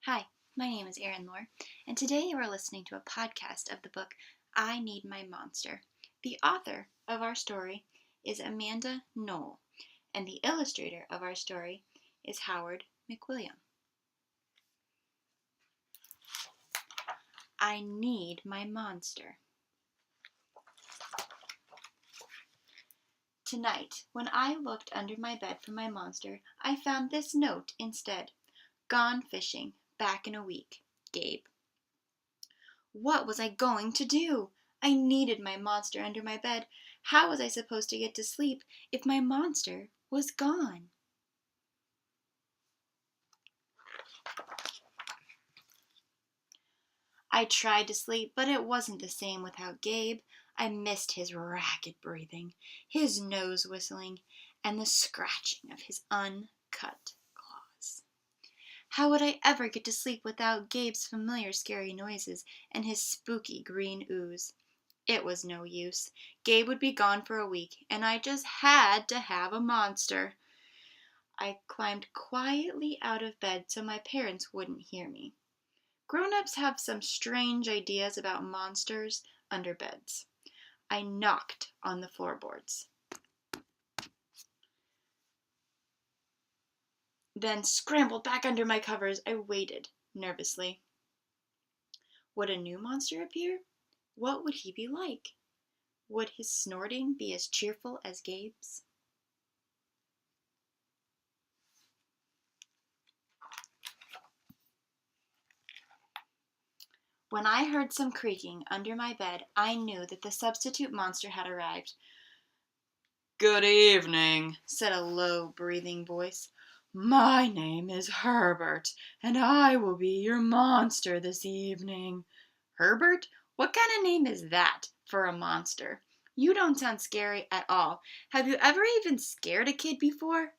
Hi, my name is Erin Lohr, and today you are listening to a podcast of the book I Need My Monster. The author of our story is Amanda Noel, and the illustrator of our story is Howard McWilliam. I need my monster. Tonight, when I looked under my bed for my monster, I found this note instead. Gone fishing, back in a week. Gabe. What was I going to do? I needed my monster under my bed. How was I supposed to get to sleep if my monster was gone? I tried to sleep, but it wasn't the same without Gabe. I missed his ragged breathing, his nose whistling, and the scratching of his uncut claws. How would I ever get to sleep without Gabe's familiar scary noises and his spooky green ooze? It was no use. Gabe would be gone for a week, and I just had to have a monster. I climbed quietly out of bed so my parents wouldn't hear me. Grown-ups have some strange ideas about monsters under beds. I knocked on the floorboards, then scrambled back under my covers. I waited nervously. Would a new monster appear? What would he be like? Would his snorting be as cheerful as Gabe's? When I heard some creaking under my bed, I knew that the substitute monster had arrived. "Good evening," said a low, breathing voice. "My name is Herbert, and I will be your monster this evening." Herbert? What kind of name is that for a monster? You don't sound scary at all. Have you ever even scared a kid before?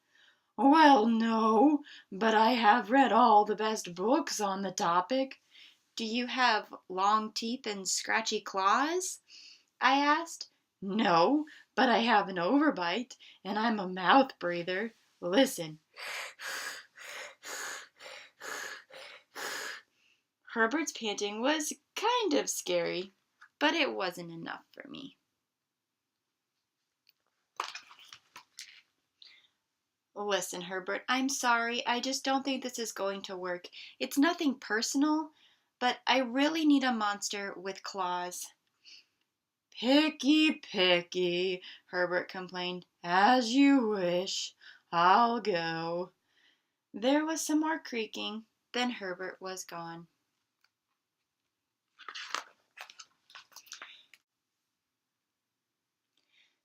"Well, no, but I have read all the best books on the topic." "Do you have long teeth and scratchy claws?" I asked. "No, but I have an overbite, and I'm a mouth breather. Listen." Herbert's panting was kind of scary, but it wasn't enough for me. "Listen, Herbert, I'm sorry. I just don't think this is going to work. It's nothing personal, but I really need a monster with claws." "Picky, picky," Herbert complained. "As you wish. I'll go." There was some more creaking, then Herbert was gone.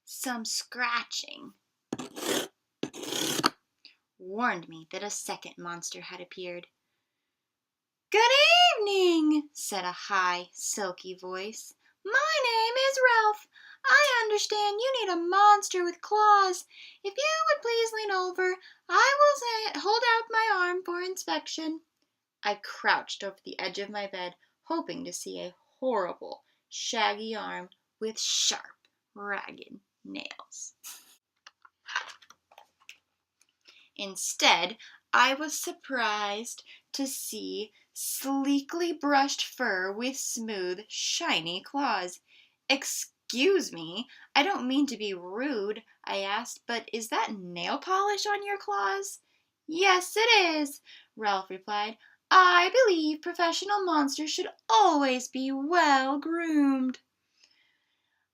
Some scratching warned me that a second monster had appeared. "Good evening," said a high, silky voice. "My name is Ralph. I understand you need a monster with claws. If you would please lean over, I will hold out my arm for inspection." I crouched over the edge of my bed, hoping to see a horrible, shaggy arm with sharp, ragged nails. Instead, I was surprised to see sleekly brushed fur with smooth, shiny claws. "Excuse me, I don't mean to be rude," I asked, "but is that nail polish on your claws?" "Yes, it is," Ralph replied. "I believe professional monsters should always be well groomed."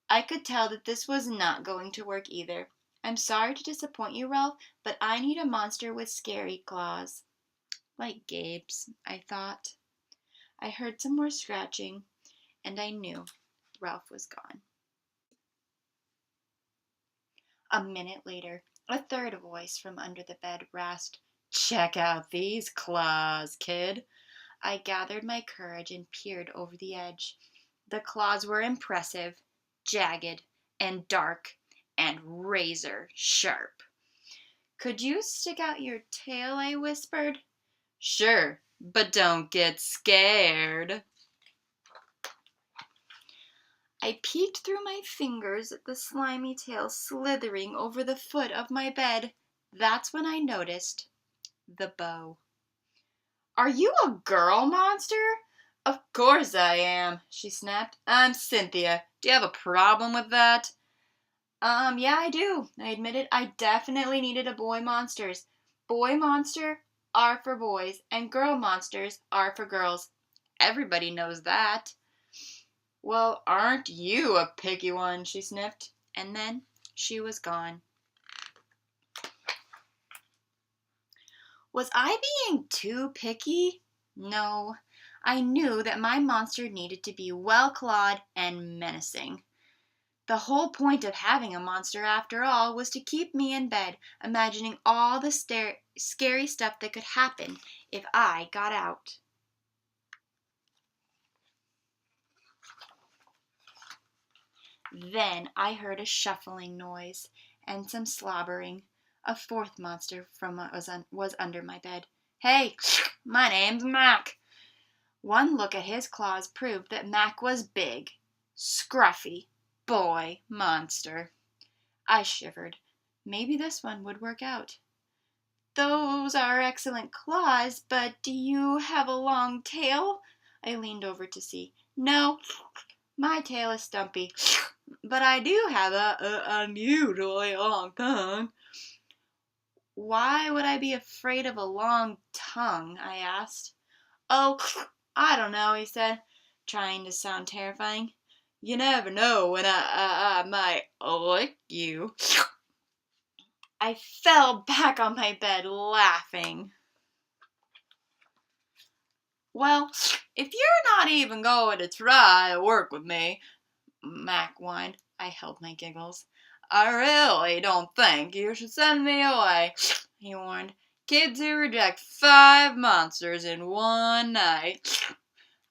I could tell that this was not going to work either. "I'm sorry to disappoint you, Ralph, but I need a monster with scary claws." Like Gabe's, I thought. I heard some more scratching, and I knew Ralph was gone. A minute later, a third voice from under the bed rasped, "Check out these claws, kid." I gathered my courage and peered over the edge. The claws were impressive, jagged, and dark, and razor sharp. "Could you stick out your tail?" I whispered. "Sure, but don't get scared." I peeked through my fingers at the slimy tail slithering over the foot of my bed. That's when I noticed the bow. Are you a girl monster? Of course I am, she snapped. I'm Cynthia. Do you have a problem with that? Yeah, I do, I admitted. I definitely needed a boy monsters. Boy monster are for boys, and girl monsters are for girls. Everybody knows that. Well, aren't you a picky one? She sniffed. And then she was gone. Was I being too picky? No. I knew that my monster needed to be well clawed and menacing. The whole point of having a monster, after all, was to keep me in bed, imagining all the scary stuff that could happen if I got out. Then I heard a shuffling noise and some slobbering. A fourth monster was under my bed. Hey, my name's Mac. One look at his claws proved that Mac was big, scruffy, boy monster. I shivered. Maybe this one would work out. Those are excellent claws, but do you have a long tail? I leaned over to see. No, my tail is stumpy, but I do have a unusually long tongue. Why would I be afraid of a long tongue? I asked. Oh, I don't know, he said, trying to sound terrifying. You never know when I might lick you. I fell back on my bed laughing. Well, if you're not even going to try to work with me, Mac whined. I held my giggles. I really don't think you should send me away, he warned. Kids who reject 5 monsters in one night.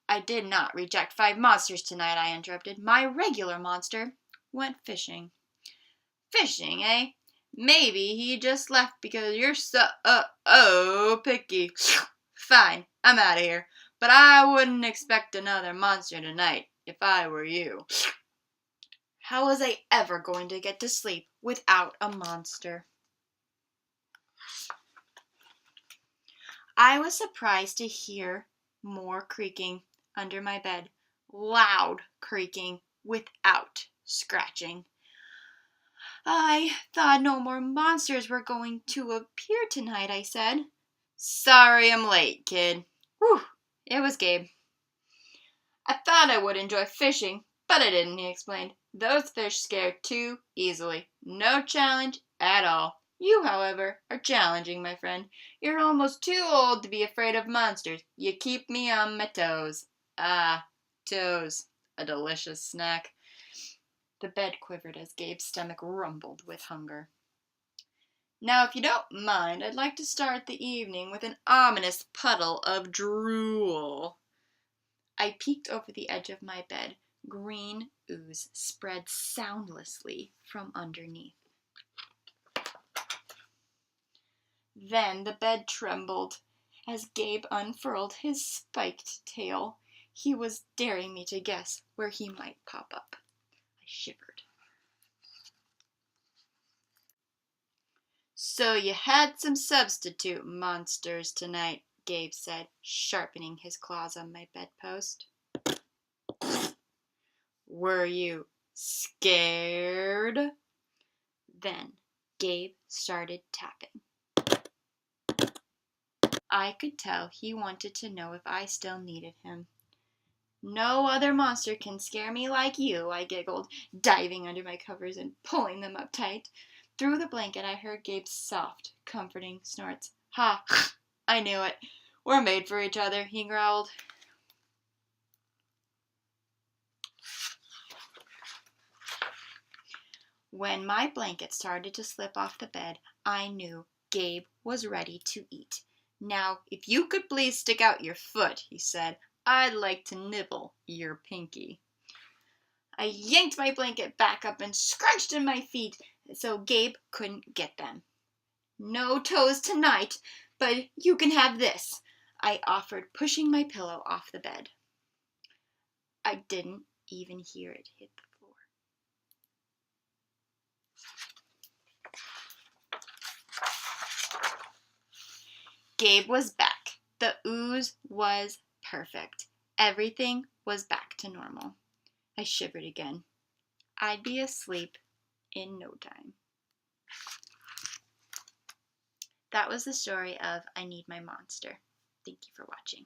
I did not reject 5 monsters tonight, I interrupted. My regular monster went fishing. Fishing, eh? Maybe he just left because you're so picky. Fine, I'm out of here. But I wouldn't expect another monster tonight if I were you. How was I ever going to get to sleep without a monster? I was surprised to hear more creaking under my bed. Loud creaking without scratching. I thought no more monsters were going to appear tonight, I said. Sorry I'm late, kid. Whew, it was Gabe. I thought I would enjoy fishing, but I didn't, he explained. Those fish scare too easily. No challenge at all. You, however, are challenging, my friend. You're almost too old to be afraid of monsters. You keep me on my toes. Ah, toes. A delicious snack. The bed quivered as Gabe's stomach rumbled with hunger. Now, if you don't mind, I'd like to start the evening with an ominous puddle of drool. I peeked over the edge of my bed. Green ooze spread soundlessly from underneath. Then the bed trembled as Gabe unfurled his spiked tail. He was daring me to guess where he might pop up. I shivered. So you had some substitute monsters tonight, Gabe said, sharpening his claws on my bedpost. Were you scared? Then Gabe started tapping. I could tell he wanted to know if I still needed him. No other monster can scare me like you, I giggled, diving under my covers and pulling them up tight. Through the blanket I heard Gabe's soft, comforting snorts. Ha! I knew it. We're made for each other, he growled. When my blanket started to slip off the bed, I knew Gabe was ready to eat. Now, if you could please stick out your foot, he said, I'd like to nibble your pinky. I yanked my blanket back up and scrunched in my feet so Gabe couldn't get them. No toes tonight, but you can have this, I offered, pushing my pillow off the bed. I didn't even hear it hit the floor. Gabe was back. The ooze was perfect. Everything was back to normal. I shivered again. I'd be asleep in no time. That was the story of I Need My Monster. Thank you for watching.